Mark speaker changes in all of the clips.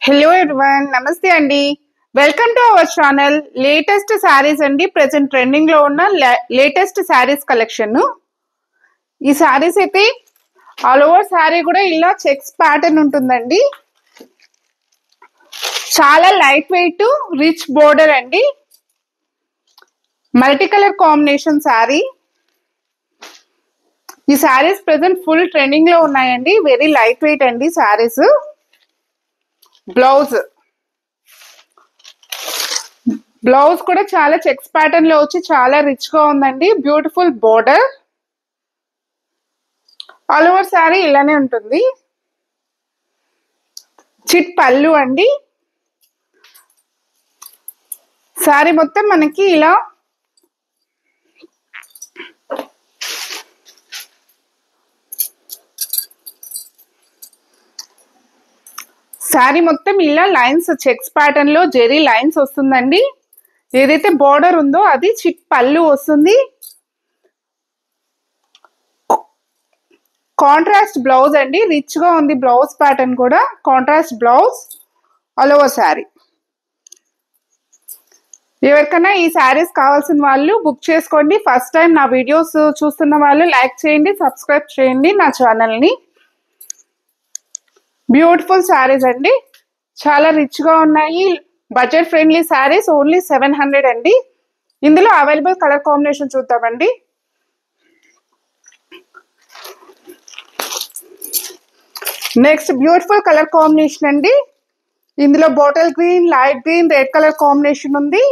Speaker 1: Hello everyone, Namaste Andi. Welcome to our channel. Latest sarees andi present trending lo unna latest sarees collection. ఈ sarees అయితే all over saree కూడా ఇలా checks pattern ఉంటుందండి. చాలా light weight rich border అండి. Multi colour combination sorry. ఈ sarees present full trending లో ఉన్నాయండి. వెరీ లైట్ వెయిట్ అండి sarees. బ్లౌజ్ కూడా చాలా చెక్స్ ప్యాటర్న్ లో వచ్చి చాలా రిచ్ గా ఉందండి. Beautiful border. All over sorry ఇలానే ఉంటుంది. చిట్ పళ్ళు అండి. సారీ మొత్తం మనకి ఇలా సారీ మొత్తం ఇలా లైన్స్ చెక్స్ ప్యాటర్న్ లో జెరీ లైన్స్ వస్తుందండి. ఏదైతే బోర్డర్ ఉందో అది చిట్ పళ్ళు వస్తుంది. కాంట్రాస్ట్ బ్లౌజ్ అండి. రిచ్ గా ఉంది బ్లౌజ్ ప్యాటర్న్ కూడా. Contrast blouse all over sari. ఎవరికైనా ఈ శారీస్ కావాల్సిన వాళ్ళు బుక్ చేసుకోండి. ఫస్ట్ టైం నా వీడియోస్ చూస్తున్న వాళ్ళు లైక్ చేయండి, సబ్స్క్రైబ్ చేయండి నా ఛానల్ని. బ్యూటిఫుల్ శారీస్ అండి. చాలా రిచ్ గా ఉన్నాయి. Budget friendly saris. ఓన్లీ 700 అండి. ఇందులో అవైలబుల్ కలర్ కాంబినేషన్ చూద్దామండి. నెక్స్ట్ బ్యూటిఫుల్ కలర్ కాంబినేషన్ అండి. ఇందులో bottle green, light green, red colour combination ఉంది.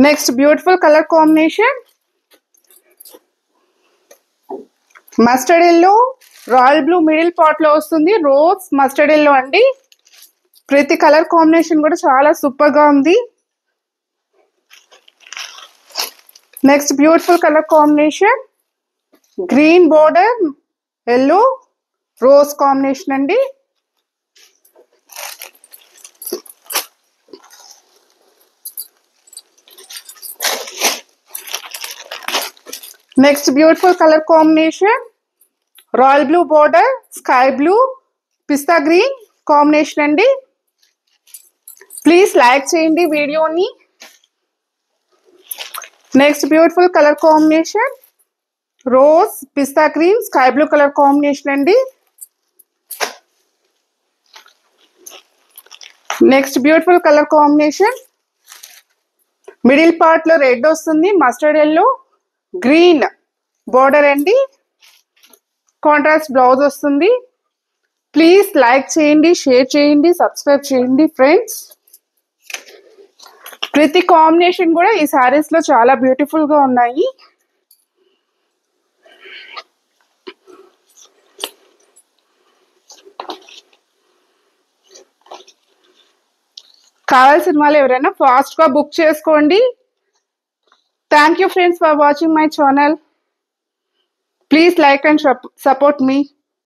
Speaker 1: Next beautiful colour combination mustard yellow, royal blue middle part లో వస్తుంది. రోజ్ మస్టర్డ్ ఎల్లో అండి. ప్రతి కలర్ కాంబినేషన్ కూడా చాలా సూపర్ గా ఉంది. Next beautiful colour combination green border, yellow, rose combination అండి. Next beautiful colour combination royal blue border, sky blue, pista green combination అండి. ప్లీజ్ లైక్ చేయండి వీడియోని. Next beautiful colour combination rose, pista green, sky blue colour combination అండి. Next beautiful colour combination middle part లో red వస్తుంది. Mustard yellow, green border అండి. Contrast blouse వస్తుంది. Please like చేయండి, share చేయండి, సబ్స్క్రైబ్ చేయండి ఫ్రెండ్స్. ప్రతి కాంబినేషన్ కూడా ఈ సారీస్ లో చాలా బ్యూటిఫుల్ గా ఉన్నాయి. కావాల్సిన వాళ్ళు ఎవరైనా ఫాస్ట్ గా బుక్ చేసుకోండి. Thank you friends for watching my channel. Please like and support me.